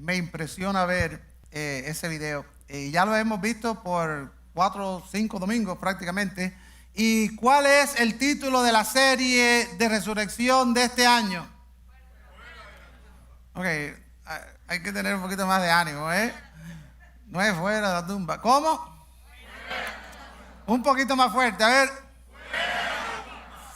me impresiona ver ese video. Ya lo hemos visto por 4 o 5 domingos prácticamente. ¿Y cuál es el título de la serie de resurrección de este año? Ok, hay que tener un poquito más de ánimo, ¿eh? No es fuera de la tumba. ¿Cómo? Un poquito más fuerte, a ver.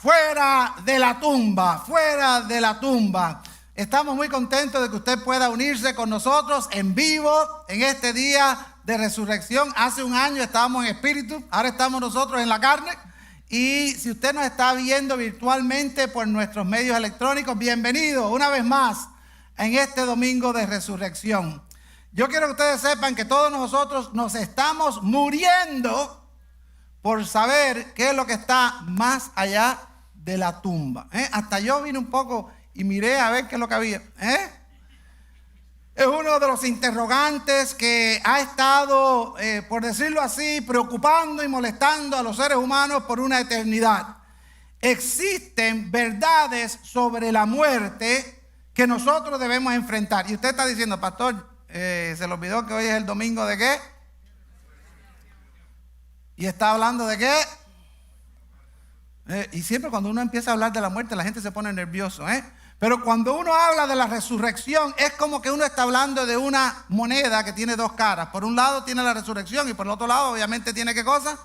Fuera de la tumba, fuera de la tumba. Estamos muy contentos de que usted pueda unirse con nosotros en vivo en este día de resurrección. Hace un año estábamos en espíritu, ahora estamos nosotros en la carne. Y si usted nos está viendo virtualmente por nuestros medios electrónicos, bienvenido una vez más en este domingo de resurrección. Yo quiero que ustedes sepan que todos nosotros nos estamos muriendo por saber qué es lo que está más allá de la tumba. Hasta yo vine un poco y miré a ver qué es lo que había. Es uno de los interrogantes que ha estado, por decirlo así, preocupando y molestando a los seres humanos por una eternidad. Existen verdades sobre la muerte que nosotros debemos enfrentar. Y usted está diciendo, pastor, se le olvidó que hoy es el domingo de qué. Y está hablando de qué. Y siempre cuando uno empieza a hablar de la muerte, la gente se pone nervioso, Pero cuando uno habla de la resurrección, es como que uno está hablando de una moneda que tiene dos caras. Por un lado tiene la resurrección y por el otro lado obviamente tiene ¿qué cosa?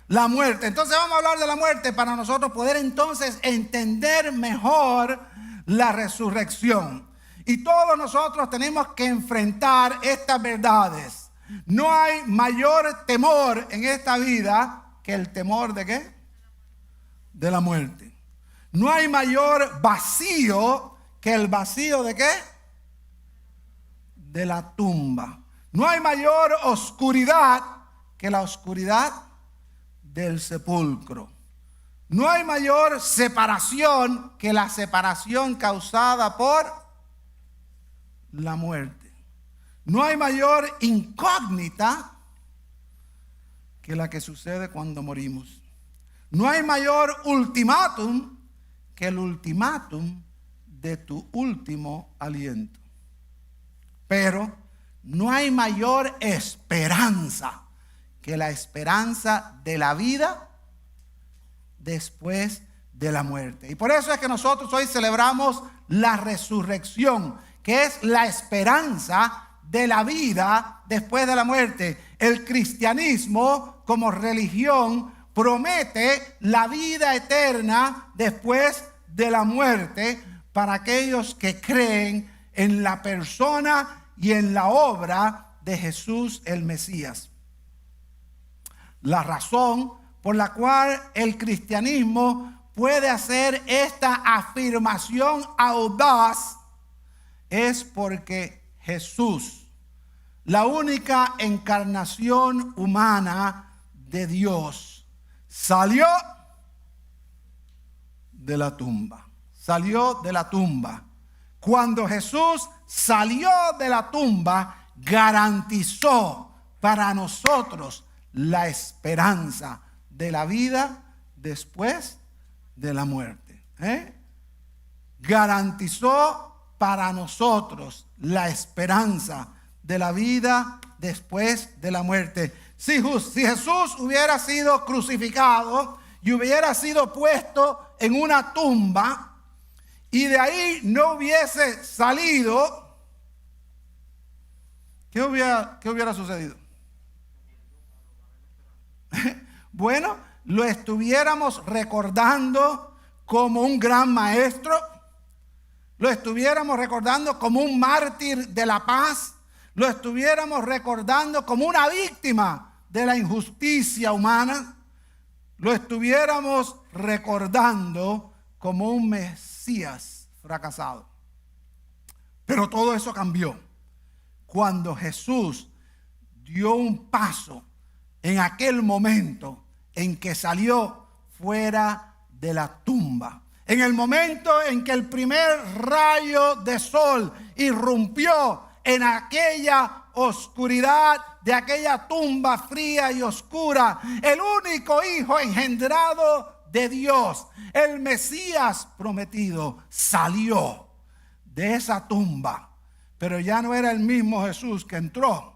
La muerte. Entonces vamos a hablar de la muerte para nosotros poder entonces entender mejor la resurrección. Y todos nosotros tenemos que enfrentar estas verdades. No hay mayor temor en esta vida que el temor ¿de qué? De la muerte. No hay mayor vacío que el vacío ¿de qué? De la tumba. No hay mayor oscuridad que la oscuridad del sepulcro. No hay mayor separación que la separación causada por la muerte. No hay mayor incógnita que la que sucede cuando morimos. No hay mayor ultimátum que el ultimátum de tu último aliento. Pero no hay mayor esperanza que la esperanza de la vida después de la muerte. Y por eso es que nosotros hoy celebramos la resurrección, que es la esperanza de la vida después de la muerte. El cristianismo como religión promete la vida eterna después de la muerte para aquellos que creen en la persona y en la obra de Jesús el Mesías. La razón por la cual el cristianismo puede hacer esta afirmación audaz es porque Jesús, la única encarnación humana de Dios, salió de la tumba. Salió de la tumba. Cuando Jesús salió de la tumba, garantizó para nosotros la esperanza de la vida después de la muerte. Garantizó para nosotros la esperanza de la vida después de la muerte. Si Jesús hubiera sido crucificado y hubiera sido puesto en una tumba y de ahí no hubiese salido, ¿qué hubiera sucedido? Bueno, lo estuviéramos recordando como un gran maestro, lo estuviéramos recordando como un mártir de la paz, lo estuviéramos recordando como una víctima de la injusticia humana, lo estuviéramos recordando como un Mesías fracasado. Pero todo eso cambió cuando Jesús dio un paso en aquel momento en que salió fuera de la tumba. En el momento en que el primer rayo de sol irrumpió en aquella oscuridad de aquella tumba fría y oscura, el único hijo engendrado de Dios, el Mesías prometido, salió de esa tumba Pero ya no era el mismo Jesús que entró.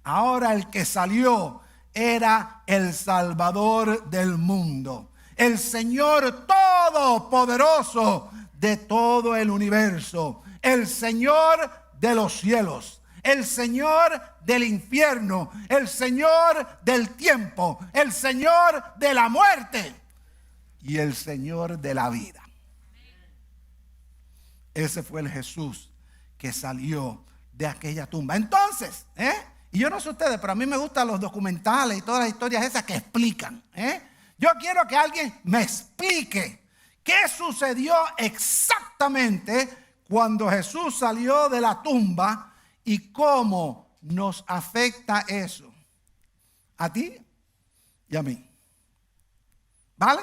Ahora el que salió era el Salvador del mundo. El Señor todopoderoso de todo el universo. El Señor de los cielos. El Señor del infierno. El Señor del tiempo. El Señor de la muerte. Y el Señor de la vida. Ese fue el Jesús que salió de aquella tumba. Entonces, y yo no sé ustedes, pero a mí me gustan los documentales y todas las historias esas que explican. Yo quiero que alguien me explique qué sucedió exactamente cuando Jesús salió de la tumba y cómo nos afecta eso a ti y a mí. ¿Vale?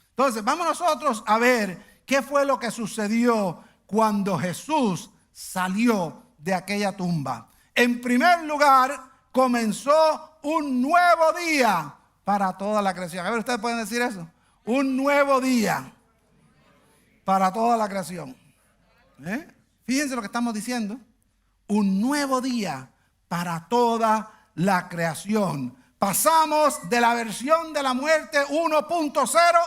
Entonces, vamos nosotros a ver qué fue lo que sucedió cuando Jesús salió de aquella tumba. En primer lugar, comenzó un nuevo día para toda la creación. A ver, ¿ustedes pueden decir eso? Un nuevo día para toda la creación. Fíjense lo que estamos diciendo. Un nuevo día para toda la creación. Pasamos de la versión de la muerte 1.0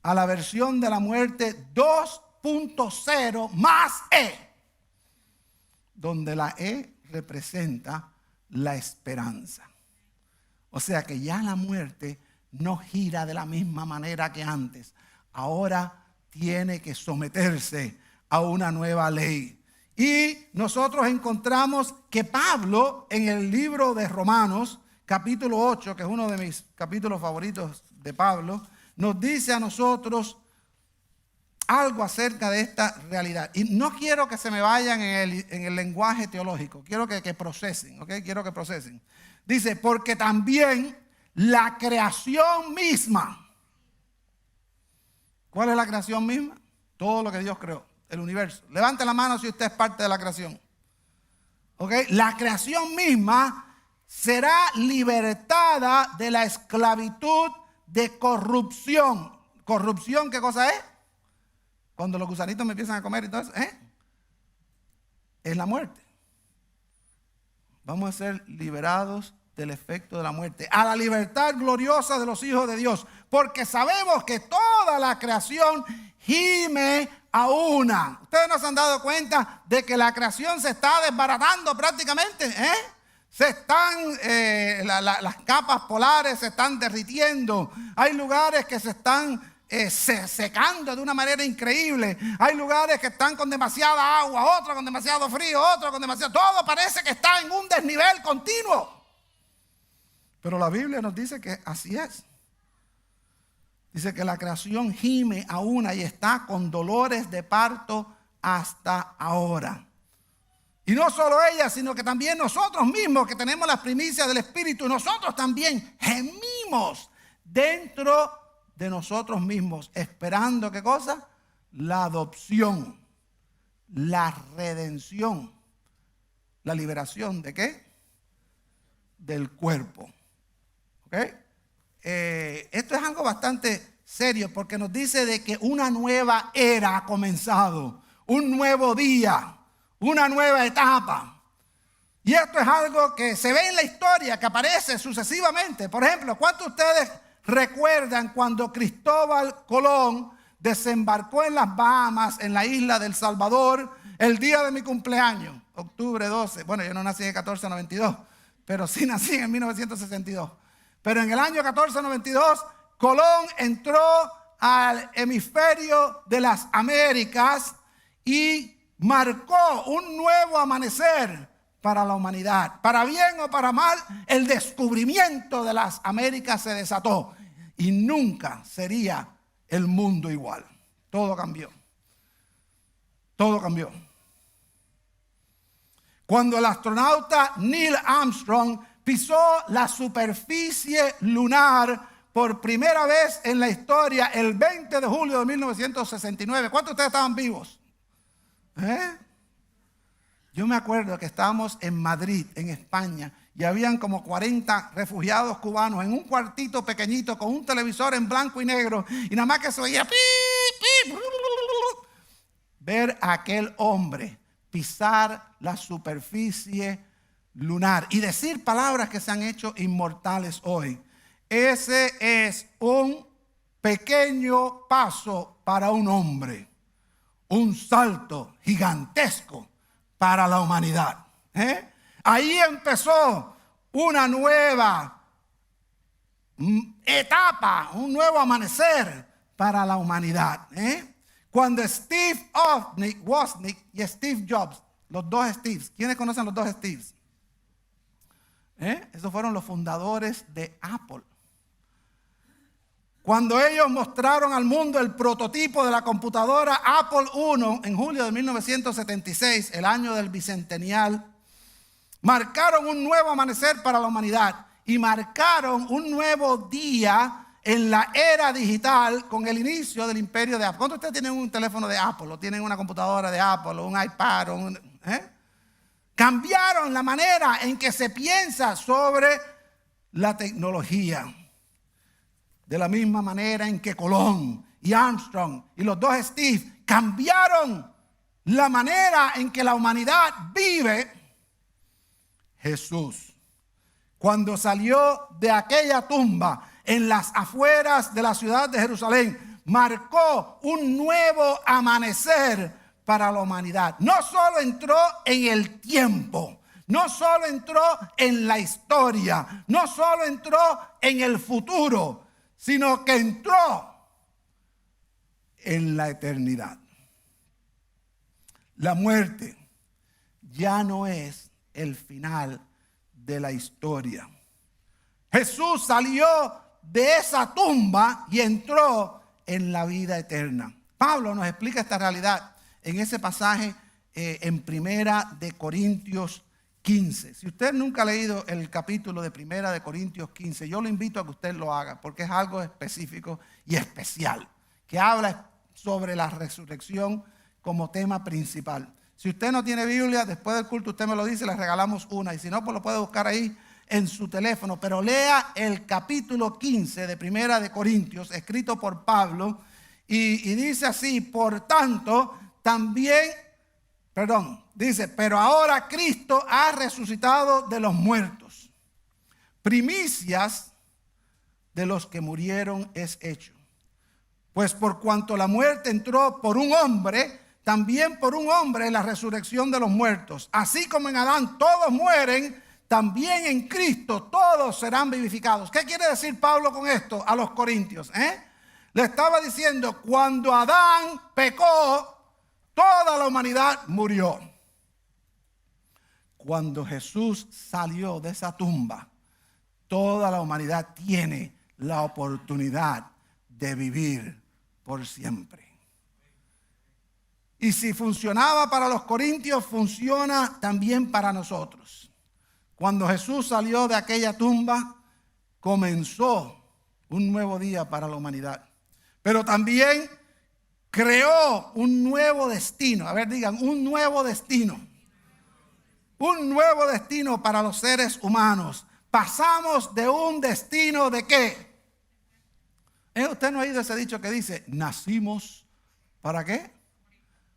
a la versión de la muerte 2.0 más E, donde la E representa la esperanza. O sea que ya la muerte no gira de la misma manera que antes. Ahora tiene que someterse a una nueva ley. Y nosotros encontramos que Pablo, en el libro de Romanos, capítulo 8, que es uno de mis capítulos favoritos de Pablo, nos dice a nosotros algo acerca de esta realidad. Y no quiero que se me vayan en el lenguaje teológico. Quiero que procesen, ¿ok? Quiero que procesen. Dice, porque también la creación misma. ¿Cuál es la creación misma? Todo lo que Dios creó, el universo. Levante la mano si usted es parte de la creación. ¿Ok? La creación misma será libertada de la esclavitud de corrupción. ¿Corrupción qué cosa es? Cuando los gusanitos me empiezan a comer y todo eso, es la muerte. Vamos a ser liberados del efecto de la muerte, a la libertad gloriosa de los hijos de Dios, porque sabemos que toda la creación gime a una. Ustedes no se han dado cuenta de que la creación se está desbaratando prácticamente, Se están, las capas polares se están derritiendo. Hay lugares que se están secando de una manera increíble. Hay lugares que están con demasiada agua, otros con demasiado frío, otros con demasiado... Todo parece que está en un desnivel continuo. Pero la Biblia nos dice que así es. Dice que la creación gime a una y está con dolores de parto hasta ahora. Y no solo ella, sino que también nosotros mismos que tenemos las primicias del Espíritu, nosotros también gemimos dentro de nosotros mismos, esperando ¿qué cosa? La adopción, la redención, la liberación ¿de qué? Del cuerpo. ¿Ok? Esto es algo bastante serio porque nos dice de que una nueva era ha comenzado, un nuevo día, una nueva etapa. Y esto es algo que se ve en la historia, que aparece sucesivamente. Por ejemplo, ¿cuántos de ustedes recuerdan cuando Cristóbal Colón desembarcó en las Bahamas, en la isla del Salvador, el día de mi cumpleaños, octubre 12? Bueno, yo no nací en 1492, pero sí nací en 1962. Pero en el año 1492, Colón entró al hemisferio de las Américas y marcó un nuevo amanecer para la humanidad. Para bien o para mal, el descubrimiento de las Américas se desató y nunca sería el mundo igual. Todo cambió. Todo cambió. Cuando el astronauta Neil Armstrong pisó la superficie lunar por primera vez en la historia el 20 de julio de 1969. ¿Cuántos de ustedes estaban vivos? Yo me acuerdo que estábamos en Madrid, en España, y habían como 40 refugiados cubanos en un cuartito pequeñito con un televisor en blanco y negro y nada más que se oía ver a aquel hombre pisar la superficie lunar y decir palabras que se han hecho inmortales hoy. Ese es un pequeño paso para un hombre, un salto gigantesco para la humanidad. Ahí empezó una nueva etapa, un nuevo amanecer para la humanidad. Cuando Steve Wozniak y Steve Jobs, los dos Steves, ¿quiénes conocen los dos Steves? Esos fueron los fundadores de Apple. Cuando ellos mostraron al mundo el prototipo de la computadora Apple I en julio de 1976, el año del bicentennial, marcaron un nuevo amanecer para la humanidad y marcaron un nuevo día en la era digital con el inicio del imperio de Apple. ¿Cuántos de ustedes tienen un teléfono de Apple o tienen una computadora de Apple o un iPad? Cambiaron la manera en que se piensa sobre la tecnología. De la misma manera en que Colón y Armstrong y los dos Steve cambiaron la manera en que la humanidad vive, Jesús, cuando salió de aquella tumba en las afueras de la ciudad de Jerusalén, marcó un nuevo amanecer para la humanidad. No solo entró en el tiempo, no solo entró en la historia, no solo entró en el futuro, sino que entró en la eternidad. La muerte ya no es el final de la historia. Jesús salió de esa tumba y entró en la vida eterna. Pablo nos explica esta realidad en ese pasaje en Primera de Corintios 15. Si usted nunca ha leído el capítulo de Primera de Corintios 15, yo lo invito a que usted lo haga porque es algo específico y especial, que habla sobre la resurrección como tema principal. Si usted no tiene Biblia, después del culto usted me lo dice, le regalamos una, y si no, pues lo puede buscar ahí en su teléfono, pero lea el capítulo 15 de Primera de Corintios, escrito por Pablo, y dice así: por tanto, también, dice, pero ahora Cristo ha resucitado de los muertos. Primicias de los que murieron es hecho. Pues por cuanto la muerte entró por un hombre, también por un hombre la resurrección de los muertos. Así como en Adán todos mueren, también en Cristo todos serán vivificados. ¿Qué quiere decir Pablo con esto a los corintios? Le estaba diciendo, cuando Adán pecó, toda la humanidad murió. Cuando Jesús salió de esa tumba, toda la humanidad tiene la oportunidad de vivir por siempre. Y si funcionaba para los corintios, funciona también para nosotros. Cuando Jesús salió de aquella tumba, comenzó un nuevo día para la humanidad. Pero también creó un nuevo destino. A ver, digan, un nuevo destino. Un nuevo destino para los seres humanos. Pasamos de un destino de ¿qué? ¿Usted no ha oído ese dicho que dice, nacimos ¿para qué?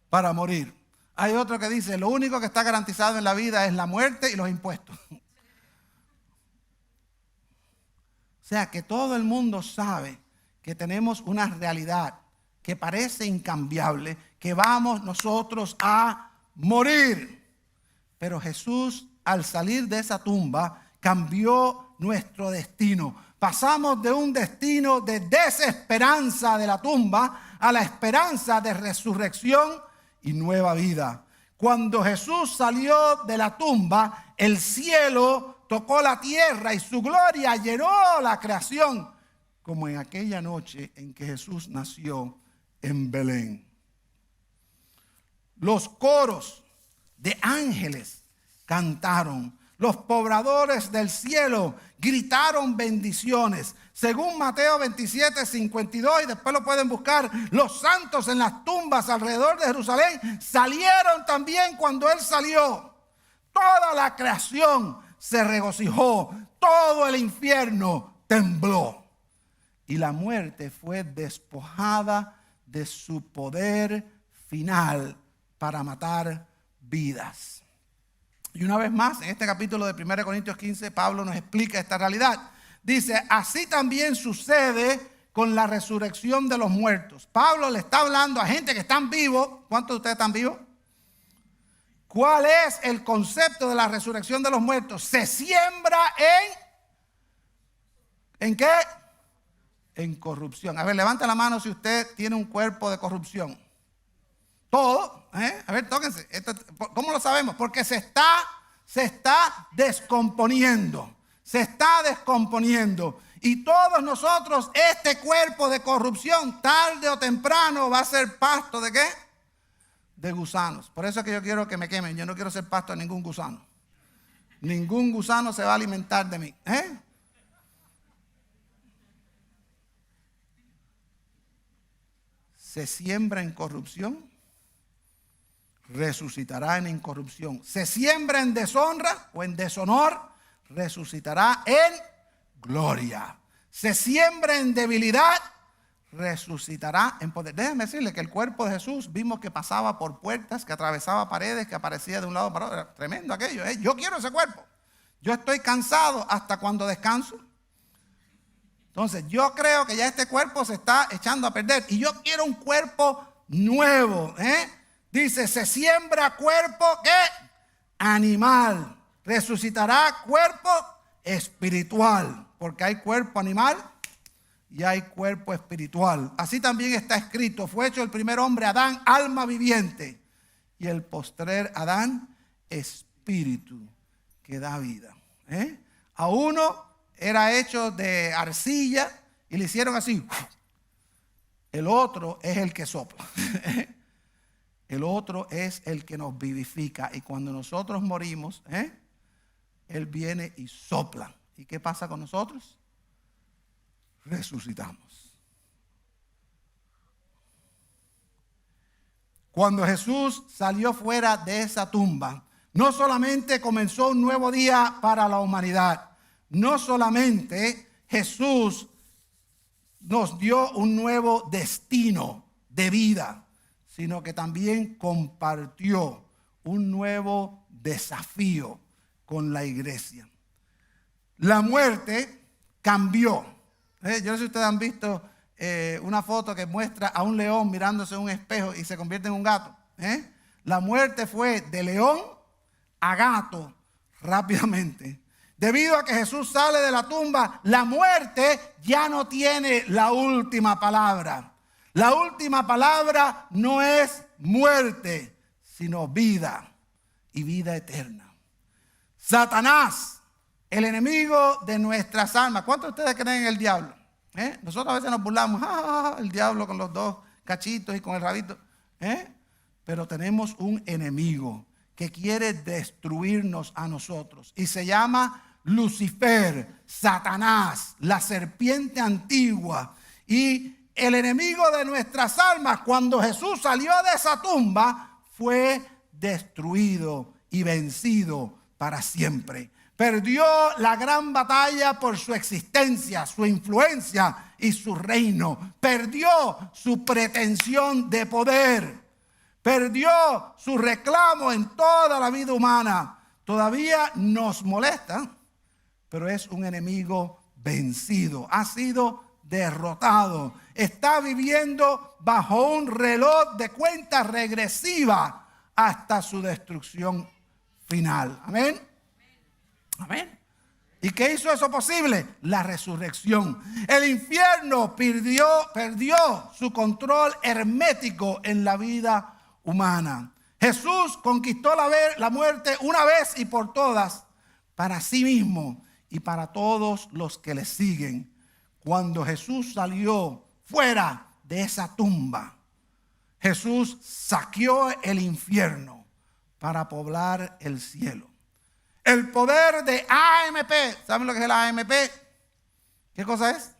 Para morir. Hay otro que dice, lo único que está garantizado en la vida es la muerte y los impuestos. O sea que todo el mundo sabe que tenemos una realidad que parece incambiable, que vamos nosotros a morir. Pero Jesús, al salir de esa tumba, cambió nuestro destino. Pasamos de un destino de desesperanza de la tumba a la esperanza de resurrección y nueva vida. Cuando Jesús salió de la tumba, el cielo tocó la tierra y su gloria llenó la creación, como en aquella noche en que Jesús nació en Belén. Los coros de ángeles cantaron. Los pobladores del cielo gritaron bendiciones. Según Mateo 27, 52, y después lo pueden buscar, los santos en las tumbas alrededor de Jerusalén salieron también cuando Él salió. Toda la creación se regocijó, todo el infierno tembló. Y la muerte fue despojada de su poder final para matar vidas. Y una vez más, en este capítulo de 1 Corintios 15, Pablo nos explica esta realidad. Dice, así también sucede con la resurrección de los muertos. Pablo le está hablando a gente que están vivos. ¿Cuántos de ustedes están vivos? ¿Cuál es el concepto de la resurrección de los muertos? Se siembra ¿en qué? En corrupción. A ver, levanta la mano si usted tiene un cuerpo de corrupción. Todo, A ver, tóquense. ¿Cómo lo sabemos? Porque se está descomponiendo. Se está descomponiendo. Y todos nosotros, este cuerpo de corrupción, tarde o temprano, va a ser pasto ¿de qué? De gusanos. Por eso es que yo quiero que me quemen. Yo no quiero ser pasto de ningún gusano. Ningún gusano se va a alimentar de mí. Se siembra en corrupción, resucitará en incorrupción. Se siembra en deshonra o en deshonor, resucitará en gloria. Se siembra en debilidad, resucitará en poder. Déjenme decirle que el cuerpo de Jesús vimos que pasaba por puertas, que atravesaba paredes, que aparecía de un lado para otro. Era tremendo aquello. Yo quiero ese cuerpo. Yo estoy cansado hasta cuando descanso. Entonces yo creo que ya este cuerpo se está echando a perder. Y yo quiero un cuerpo nuevo. Dice, se siembra cuerpo ¿qué? Animal. Resucitará cuerpo espiritual. Porque hay cuerpo animal y hay cuerpo espiritual. Así también está escrito. Fue hecho el primer hombre, Adán, alma viviente. Y el postrer Adán, espíritu que da vida. A uno era hecho de arcilla y le hicieron así. El otro es el que sopla. El otro es el que nos vivifica. Y cuando nosotros morimos, Él viene y sopla. ¿Y qué pasa con nosotros? Resucitamos. Cuando Jesús salió fuera de esa tumba, no solamente comenzó un nuevo día para la humanidad, no solamente Jesús nos dio un nuevo destino de vida, sino que también compartió un nuevo desafío con la iglesia. La muerte cambió. Yo no sé si ustedes han visto una foto que muestra a un león mirándose en un espejo y se convierte en un gato. La muerte fue de león a gato rápidamente. Debido a que Jesús sale de la tumba, la muerte ya no tiene la última palabra. La última palabra no es muerte, sino vida y vida eterna. Satanás, el enemigo de nuestras almas. ¿Cuántos de ustedes creen en el diablo? Nosotros a veces nos burlamos, el diablo con los dos cachitos y con el rabito. Pero tenemos un enemigo que quiere destruirnos a nosotros. Y se llama Lucifer, Satanás, la serpiente antigua. Y el enemigo de nuestras almas, cuando Jesús salió de esa tumba, fue destruido y vencido para siempre. Perdió la gran batalla por su existencia, su influencia y su reino. Perdió su pretensión de poder. Perdió su reclamo en toda la vida humana. Todavía nos molesta, pero es un enemigo vencido. Ha sido derrotado. Está viviendo bajo un reloj de cuenta regresiva hasta su destrucción final. Amén. Amén. ¿Y qué hizo eso posible? La resurrección. El infierno perdió su control hermético en la vida humana. Jesús conquistó la muerte una vez y por todas para sí mismo y para todos los que le siguen. Cuando Jesús salió fuera de esa tumba, Jesús saqueó el infierno para poblar el cielo. El poder de AMP. ¿Saben lo que es el AMP? ¿Qué cosa es?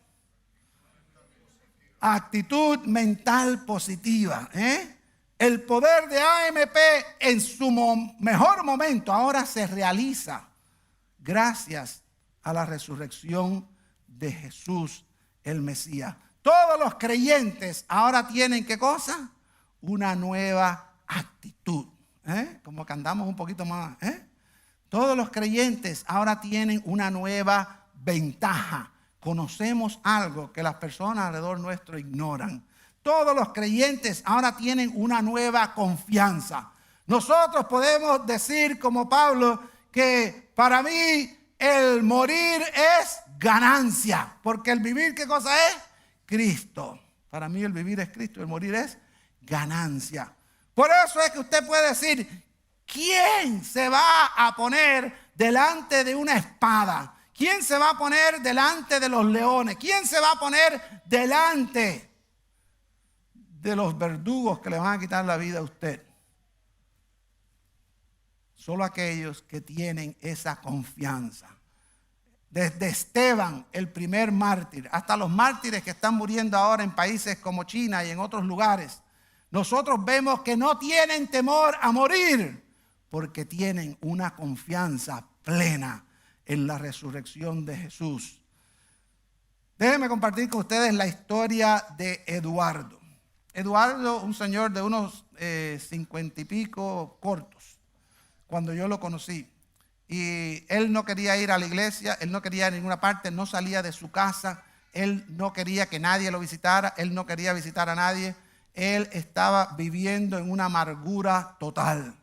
Actitud mental positiva. El poder de AMP en su mejor momento ahora se realiza gracias a la resurrección de Jesús el Mesías. Todos los creyentes ahora tienen ¿qué cosa? Una nueva actitud. Como que andamos un poquito más. Todos los creyentes ahora tienen una nueva ventaja. Conocemos algo que las personas alrededor nuestro ignoran. Todos los creyentes ahora tienen una nueva confianza. Nosotros podemos decir como Pablo que para mí el morir es ganancia. Porque el vivir, ¿qué cosa es? Cristo. Para mí el vivir es Cristo, el morir es ganancia. Por eso es que usted puede decir, ¿quién se va a poner delante de una espada? ¿Quién se va a poner delante de los leones? ¿Quién se va a poner delante de los verdugos que le van a quitar la vida a usted? Solo aquellos que tienen esa confianza. Desde Esteban, el primer mártir, hasta los mártires que están muriendo ahora en países como China y en otros lugares, nosotros vemos que no tienen temor a morir porque tienen una confianza plena en la resurrección de Jesús. Déjenme compartir con ustedes la historia de Eduardo. Eduardo, un señor de unos 50 y pico cortos, cuando yo lo conocí. Y él no quería ir a la iglesia, él no quería ir a ninguna parte, no salía de su casa, él no quería que nadie lo visitara, él no quería visitar a nadie. Él estaba viviendo en una amargura total,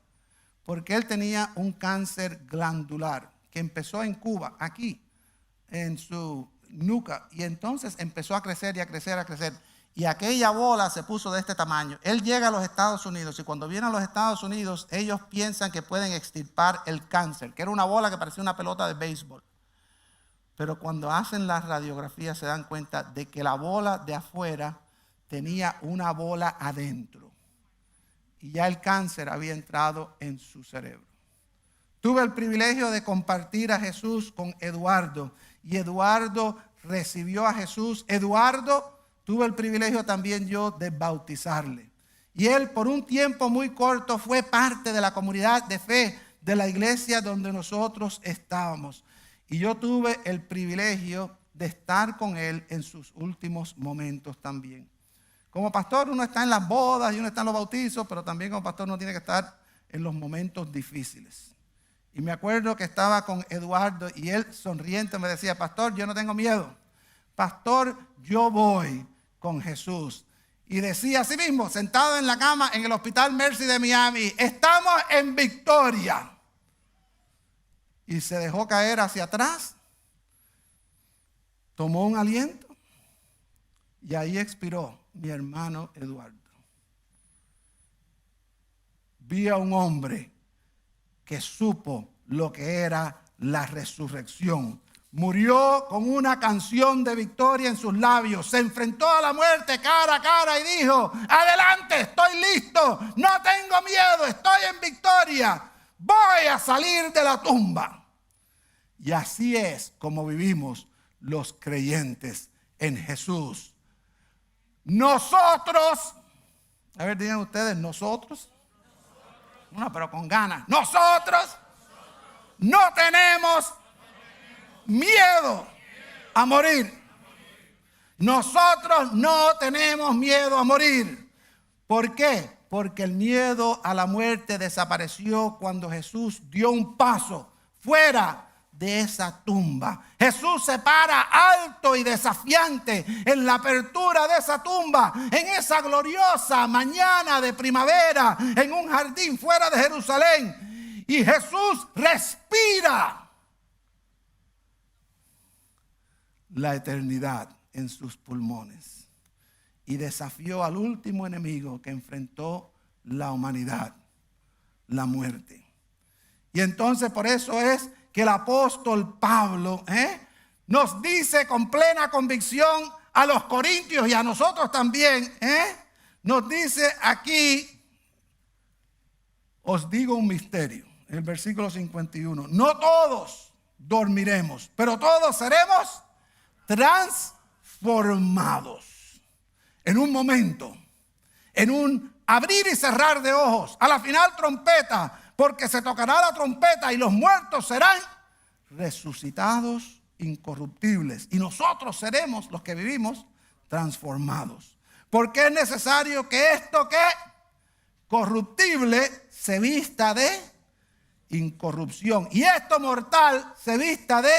porque él tenía un cáncer glandular que empezó en Cuba, aquí, en su nuca, y entonces empezó a crecer y a crecer, a crecer. Y aquella bola se puso de este tamaño. Él llega a los Estados Unidos y cuando viene a los Estados Unidos, ellos piensan que pueden extirpar el cáncer, que era una bola que parecía una pelota de béisbol. Pero cuando hacen las radiografías se dan cuenta de que la bola de afuera tenía una bola adentro. Y ya el cáncer había entrado en su cerebro. Tuve el privilegio de compartir a Jesús con Eduardo. Y Eduardo recibió a Jesús. Eduardo, tuve el privilegio también yo de bautizarle. Y él por un tiempo muy corto fue parte de la comunidad de fe de la iglesia donde nosotros estábamos. Y yo tuve el privilegio de estar con él en sus últimos momentos también. Como pastor uno está en las bodas y uno está en los bautizos, pero también como pastor uno tiene que estar en los momentos difíciles. Y me acuerdo que estaba con Eduardo y él sonriente me decía, pastor, yo no tengo miedo. Pastor, yo voy con Jesús. Y decía así mismo, sentado en la cama en el Hospital Mercy de Miami, estamos en victoria. Y se dejó caer hacia atrás, tomó un aliento y ahí expiró mi hermano Eduardo. Vi a un hombre que supo lo que era la resurrección. Murió con una canción de victoria en sus labios. Se enfrentó a la muerte cara a cara y dijo, adelante, estoy listo, no tengo miedo, estoy en victoria. Voy a salir de la tumba. Y así es como vivimos los creyentes en Jesús. Nosotros, a ver, digan ustedes, nosotros. No, pero con ganas. Nosotros no tenemos miedo a morir. Nosotros no tenemos miedo a morir. ¿Por qué? Porque el miedo a la muerte desapareció cuando Jesús dio un paso fuera de esa tumba. Jesús se para alto y desafiante en la apertura de esa tumba, en esa gloriosa mañana de primavera, en un jardín fuera de Jerusalén. Y Jesús respira la eternidad en sus pulmones y desafió al último enemigo que enfrentó la humanidad, la muerte. Y entonces por eso es que el apóstol Pablo nos dice con plena convicción a los corintios y a nosotros también, nos dice aquí, os digo un misterio, en el versículo 51, no todos dormiremos, pero todos seremos transformados en un momento, en un abrir y cerrar de ojos, a la final trompeta, porque se tocará la trompeta y los muertos serán resucitados incorruptibles y nosotros seremos los que vivimos transformados. Porque es necesario que esto que corruptible se vista de incorrupción. Y esto mortal se vista de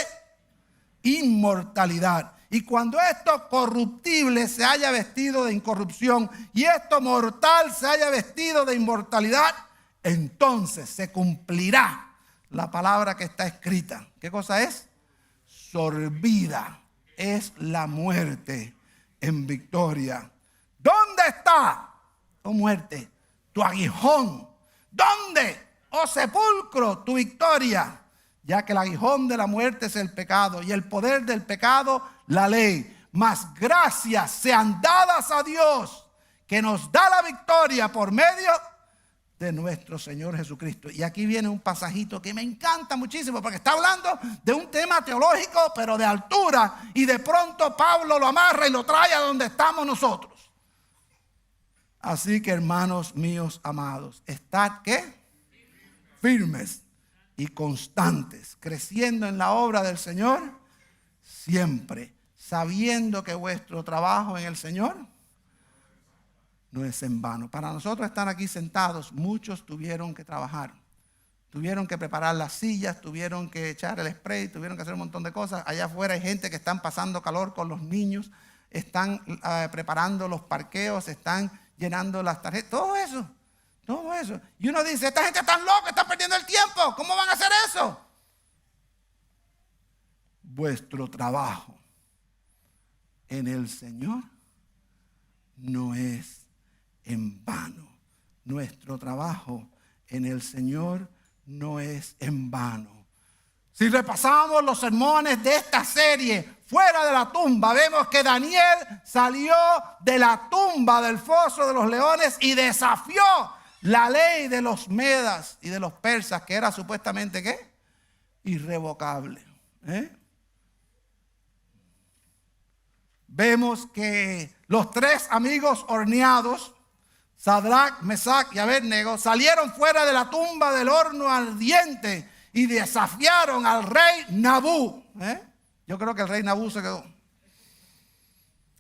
inmortalidad. Y cuando esto corruptible se haya vestido de incorrupción y esto mortal se haya vestido de inmortalidad, entonces se cumplirá la palabra que está escrita. ¿Qué cosa es? Sorbida es la muerte en victoria. ¿Dónde está, oh muerte, tu aguijón? ¿Dónde, oh sepulcro, tu victoria? Ya que el aguijón de la muerte es el pecado y el poder del pecado la ley. Mas gracias sean dadas a Dios, que nos da la victoria por medio de nuestro Señor Jesucristo. Y aquí viene un pasajito que me encanta muchísimo, porque está hablando de un tema teológico, pero de altura, y de pronto Pablo lo amarra y lo trae a donde estamos nosotros. Así que, hermanos míos amados, estad ¿qué? Firmes y constantes, creciendo en la obra del Señor, siempre sabiendo que vuestro trabajo en el Señor no es en vano. Para nosotros estar aquí sentados, muchos tuvieron que trabajar. Tuvieron que preparar las sillas, tuvieron que echar el spray, tuvieron que hacer un montón de cosas. Allá afuera hay gente que están pasando calor con los niños, están preparando los parqueos, están llenando las tarjetas, todo eso. Y uno dice, esta gente está loca, está perdiendo el tiempo, ¿cómo van a hacer eso? Vuestro trabajo en el Señor no es en vano. Nuestro trabajo en el Señor no es en vano. Si repasamos los sermones de esta serie, fuera de la tumba, vemos que Daniel salió de la tumba del foso de los leones y desafió la ley de los medas y de los persas, que era supuestamente ¿qué? Irrevocable. Vemos que los tres amigos horneados, Sadrach, Mesach y Abednego, salieron fuera de la tumba del horno ardiente y desafiaron al rey Nabú. Yo creo que el rey Nabú se quedó.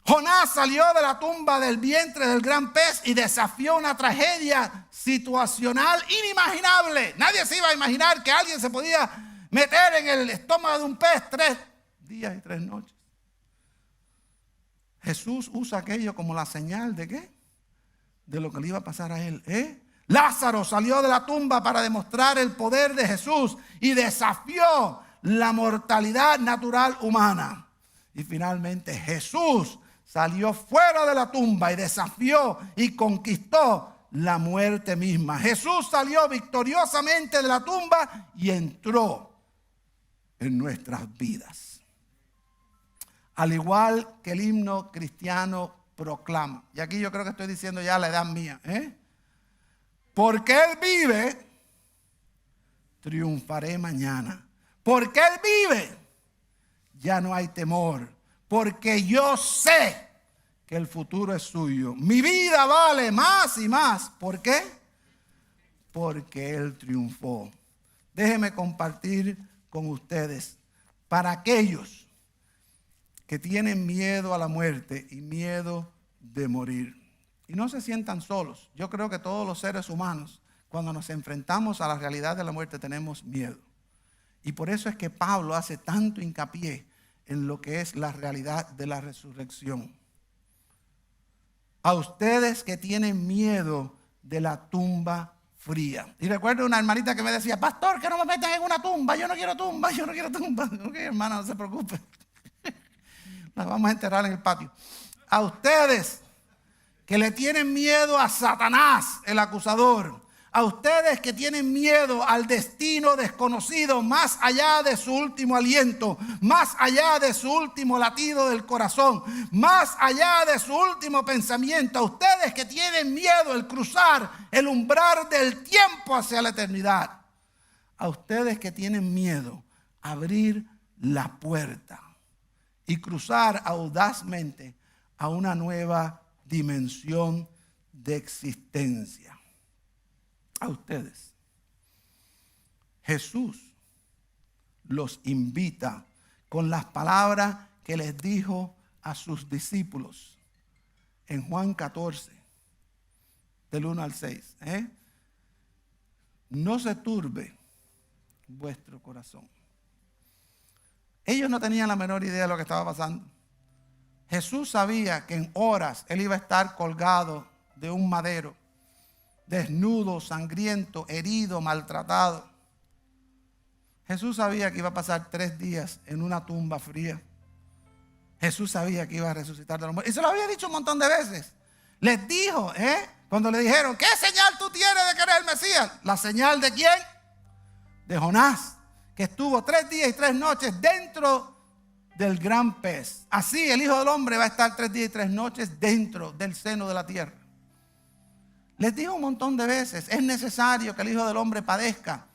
Jonás salió de la tumba del vientre del gran pez y desafió una tragedia situacional inimaginable. Nadie se iba a imaginar que alguien se podía meter en el estómago de un pez 3 días y 3 noches. Jesús usa aquello como la señal de ¿qué? De lo que le iba a pasar a él. Lázaro salió de la tumba para demostrar el poder de Jesús y desafió la mortalidad natural humana. Y finalmente Jesús salió fuera de la tumba y desafió y conquistó la muerte misma. Jesús salió victoriosamente de la tumba y entró en nuestras vidas. Al igual que el himno cristiano proclama. Y aquí yo creo que estoy diciendo ya la edad mía. Porque Él vive, triunfaré mañana. Porque Él vive, ya no hay temor. Porque yo sé que el futuro es suyo. Mi vida vale más y más. ¿Por qué? Porque Él triunfó. Déjenme compartir con ustedes. Para aquellos que tienen miedo a la muerte y miedo de morir. Y no se sientan solos. Yo creo que todos los seres humanos, cuando nos enfrentamos a la realidad de la muerte, tenemos miedo. Y por eso es que Pablo hace tanto hincapié en lo que es la realidad de la resurrección. A ustedes que tienen miedo de la tumba fría. Y recuerdo una hermanita que me decía, pastor, que no me metan en una tumba, yo no quiero tumba, yo no quiero tumba. Ok, hermana, no se preocupe. Las vamos a enterrar en el patio. A ustedes que le tienen miedo a Satanás, el acusador. A ustedes que tienen miedo al destino desconocido, más allá de su último aliento, más allá de su último latido del corazón, más allá de su último pensamiento. A ustedes que tienen miedo al cruzar el umbral del tiempo hacia la eternidad. A ustedes que tienen miedo a abrir la puerta y cruzar audazmente a una nueva dimensión de existencia. A ustedes, Jesús los invita con las palabras que les dijo a sus discípulos en Juan 14, del 1 al 6. No se turbe vuestro corazón. Ellos no tenían la menor idea de lo que estaba pasando. Jesús sabía que en horas Él iba a estar colgado de un madero, desnudo, sangriento, herido, maltratado. Jesús sabía que iba a pasar 3 días en una tumba fría. Jesús sabía que iba a resucitar de los muertos. Y se lo había dicho un montón de veces. Les dijo, cuando le dijeron, ¿qué señal tú tienes de que eres el Mesías? ¿La señal de quién? De Jonás, que estuvo 3 días y 3 noches dentro del gran pez. Así el Hijo del Hombre va a estar 3 días y 3 noches dentro del seno de la tierra. Les dijo un montón de veces, es necesario que el Hijo del Hombre padezca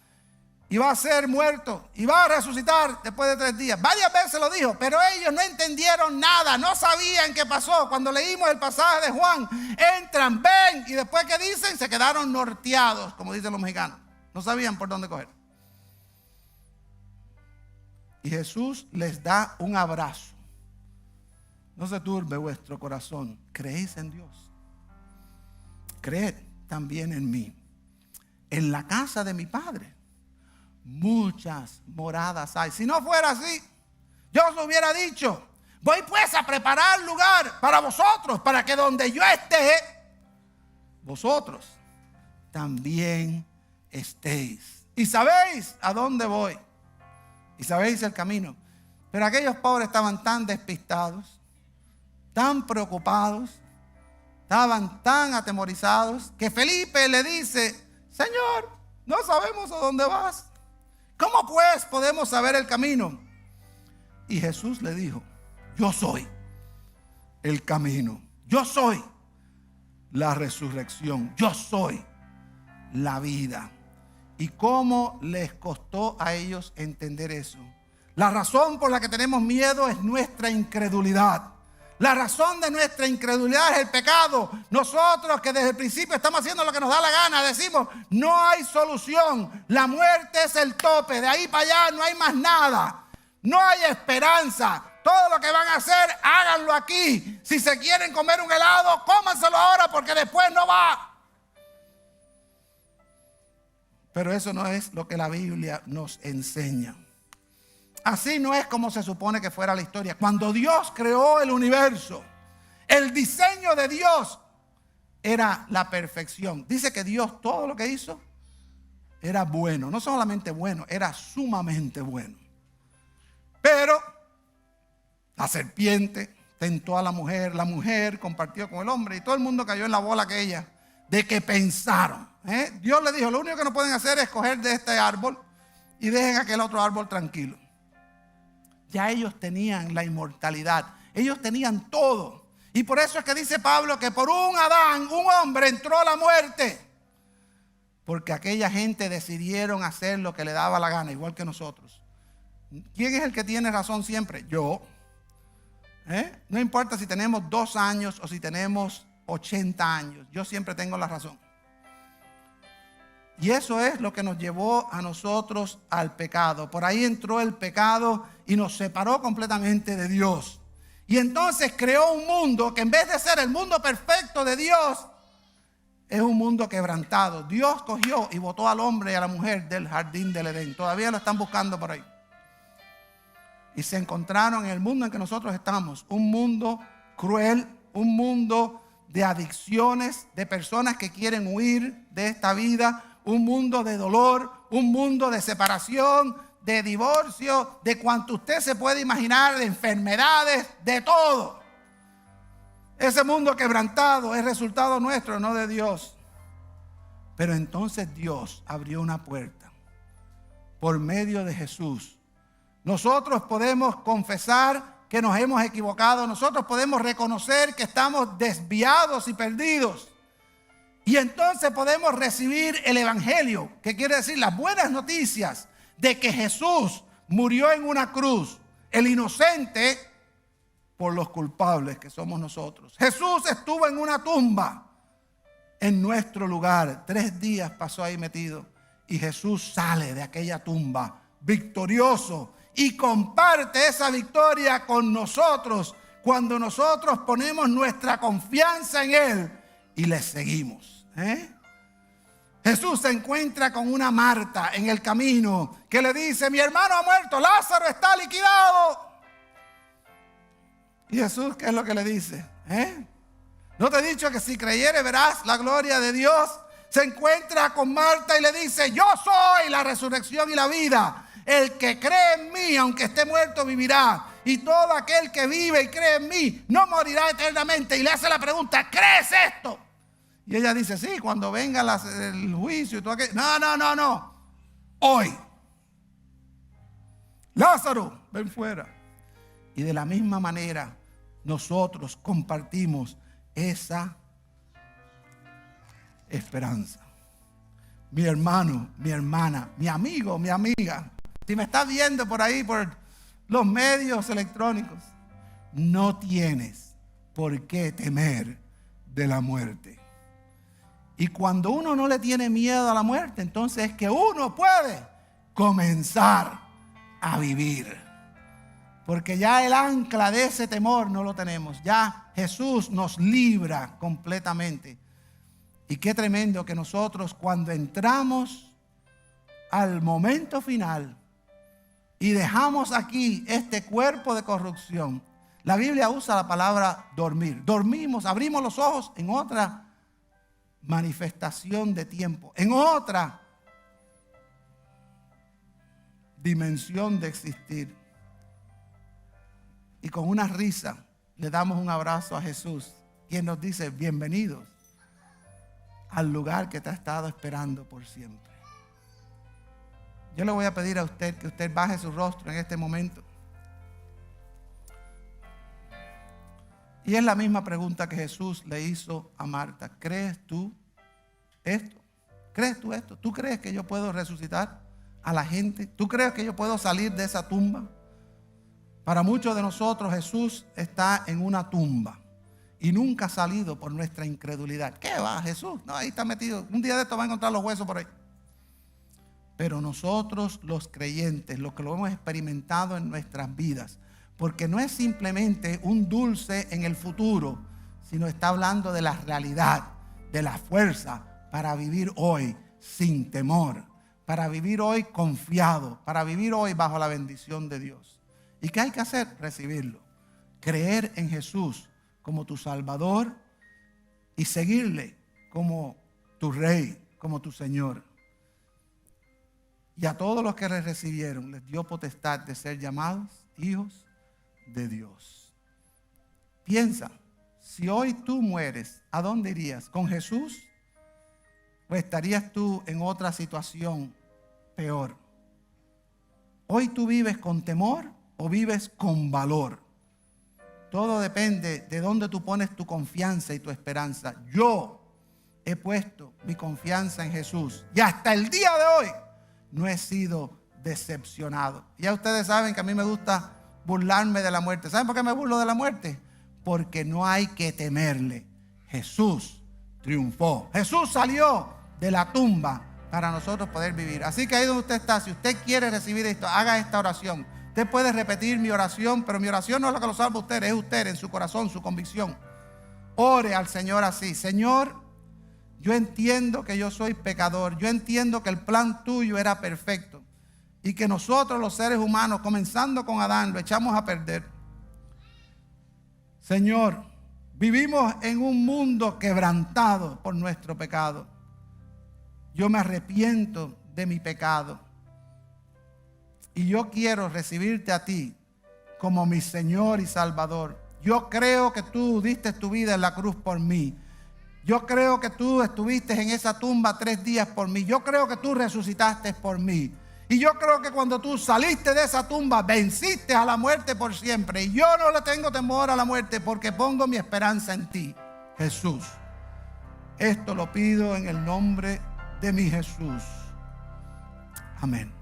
y va a ser muerto y va a resucitar después de 3 días. Varias veces lo dijo, pero ellos no entendieron nada, no sabían qué pasó. Cuando leímos el pasaje de Juan, entran, ven, y después que dicen, se quedaron norteados, como dicen los mexicanos. No sabían por dónde coger. Y Jesús les da un abrazo. No se turbe vuestro corazón, creéis en Dios. Creed también en mí. En la casa de mi Padre muchas moradas hay. Si no fuera así, yo os hubiera dicho, voy pues a preparar lugar para vosotros, para que donde yo esté, vosotros también estéis. Y sabéis a dónde voy. Y sabéis el camino. Pero aquellos pobres estaban tan despistados, tan preocupados, estaban tan atemorizados, que Felipe le dice, Señor, no sabemos a dónde vas. ¿Cómo pues podemos saber el camino? Y Jesús le dijo, yo soy el camino, yo soy la resurrección, yo soy la vida. ¿Y cómo les costó a ellos entender eso? La razón por la que tenemos miedo es nuestra incredulidad. La razón de nuestra incredulidad es el pecado. Nosotros que desde el principio estamos haciendo lo que nos da la gana, decimos, no hay solución. La muerte es el tope. De ahí para allá no hay más nada. No hay esperanza. Todo lo que van a hacer, háganlo aquí. Si se quieren comer un helado, cómanselo ahora porque después no va. Pero eso no es lo que la Biblia nos enseña. Así no es como se supone que fuera la historia. Cuando Dios creó el universo, el diseño de Dios era la perfección. Dice que Dios todo lo que hizo era bueno. No solamente bueno, era sumamente bueno. Pero la serpiente tentó a la mujer compartió con el hombre y todo el mundo cayó en la bola aquella de que pensaron. Dios le dijo, lo único que no pueden hacer es coger de este árbol y dejen aquel otro árbol tranquilo. Ya ellos tenían la inmortalidad, ellos tenían todo. Y por eso es que dice Pablo que por un Adán, un hombre, entró la muerte. Porque aquella gente decidieron hacer lo que le daba la gana, igual que nosotros. ¿Quién es el que tiene razón siempre? Yo. No importa si tenemos 2 años o si tenemos 80 años, yo siempre tengo la razón. Y eso es lo que nos llevó a nosotros al pecado. Por ahí entró el pecado y nos separó completamente de Dios. Y entonces creó un mundo que en vez de ser el mundo perfecto de Dios, es un mundo quebrantado. Dios cogió y botó al hombre y a la mujer del jardín del Edén. Todavía lo están buscando por ahí. Y se encontraron en el mundo en que nosotros estamos. Un mundo cruel, un mundo de adicciones, de personas que quieren huir de esta vida. Un mundo de dolor, un mundo de separación, de divorcio, de cuanto usted se puede imaginar, de enfermedades, de todo. Ese mundo quebrantado es resultado nuestro, no de Dios. Pero entonces Dios abrió una puerta por medio de Jesús. Nosotros podemos confesar que nos hemos equivocado. Nosotros podemos reconocer que estamos desviados y perdidos. Y entonces podemos recibir el evangelio, que quiere decir las buenas noticias de que Jesús murió en una cruz, el inocente por los culpables que somos nosotros. Jesús estuvo en una tumba en nuestro lugar. 3 días pasó ahí metido y Jesús sale de aquella tumba victorioso y comparte esa victoria con nosotros cuando nosotros ponemos nuestra confianza en Él y le seguimos. Jesús se encuentra con una Marta en el camino que le dice: mi hermano ha muerto, Lázaro está liquidado. Y Jesús, ¿qué es lo que le dice? ¿No te he dicho que si creyeres verás la gloria de Dios? Se encuentra con Marta y le dice: yo soy la resurrección y la vida. El que cree en mí, aunque esté muerto, vivirá. Y todo aquel que vive y cree en mí no morirá eternamente. Y le hace la pregunta: ¿crees esto? Y ella dice: sí, cuando venga el juicio y todo aquello. No. Hoy. Lázaro, ven fuera. Y de la misma manera nosotros compartimos esa esperanza. Mi hermano, mi hermana, mi amigo, mi amiga, si me estás viendo por ahí, por los medios electrónicos, no tienes por qué temer de la muerte. Y cuando uno no le tiene miedo a la muerte, entonces es que uno puede comenzar a vivir. Porque ya el ancla de ese temor no lo tenemos. Ya Jesús nos libra completamente. Y qué tremendo que nosotros, cuando entramos al momento final y dejamos aquí este cuerpo de corrupción, la Biblia usa la palabra dormir. Dormimos, abrimos los ojos en otra manifestación de tiempo, en otra dimensión de existir. Y con una risa le damos un abrazo a Jesús, quien nos dice: bienvenidos al lugar que te ha estado esperando por siempre. Yo le voy a pedir a usted que usted baje su rostro en este momento. Y es la misma pregunta que Jesús le hizo a Marta: ¿crees tú esto? ¿Crees tú esto? ¿Tú crees que yo puedo resucitar a la gente? ¿Tú crees que yo puedo salir de esa tumba? Para muchos de nosotros Jesús está en una tumba y nunca ha salido por nuestra incredulidad. ¿Qué va, Jesús? No, ahí está metido. Un día de esto va a encontrar los huesos por ahí. Pero nosotros, los creyentes, los que lo hemos experimentado en nuestras vidas, porque no es simplemente un dulce en el futuro, sino está hablando de la realidad, de la fuerza para vivir hoy sin temor, para vivir hoy confiado, para vivir hoy bajo la bendición de Dios. ¿Y qué hay que hacer? Recibirlo. Creer en Jesús como tu Salvador y seguirle como tu Rey, como tu Señor. Y a todos los que le recibieron les dio potestad de ser llamados hijos de Dios. Piensa, si hoy tú mueres, ¿a dónde irías? ¿Con Jesús? ¿O estarías tú en otra situación peor? ¿Hoy tú vives con temor o vives con valor? Todo depende de dónde tú pones tu confianza y tu esperanza. Yo he puesto mi confianza en Jesús y hasta el día de hoy no he sido decepcionado. Ya ustedes saben que a mí me gusta burlarme de la muerte. ¿Saben por qué me burlo de la muerte? Porque no hay que temerle. Jesús triunfó. Jesús salió de la tumba para nosotros poder vivir. Así que ahí donde usted está, si usted quiere recibir esto, haga esta oración. Usted puede repetir mi oración, pero mi oración no es lo que lo salva a usted, es usted en su corazón, su convicción. Ore al Señor así: Señor, yo entiendo que yo soy pecador, yo entiendo que el plan tuyo era perfecto y que nosotros los seres humanos, comenzando con Adán, lo echamos a perder. Señor, vivimos en un mundo quebrantado por nuestro pecado. Yo me arrepiento de mi pecado. Y yo quiero recibirte a ti como mi Señor y Salvador. Yo creo que tú diste tu vida en la cruz por mí. Yo creo que tú estuviste en esa tumba 3 días por mí. Yo creo que tú resucitaste por mí. Y yo creo que cuando tú saliste de esa tumba, venciste a la muerte por siempre. Y yo no le tengo temor a la muerte porque pongo mi esperanza en ti, Jesús. Esto lo pido en el nombre de mi Jesús. Amén.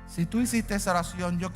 Si tú hiciste esa oración, yo quiero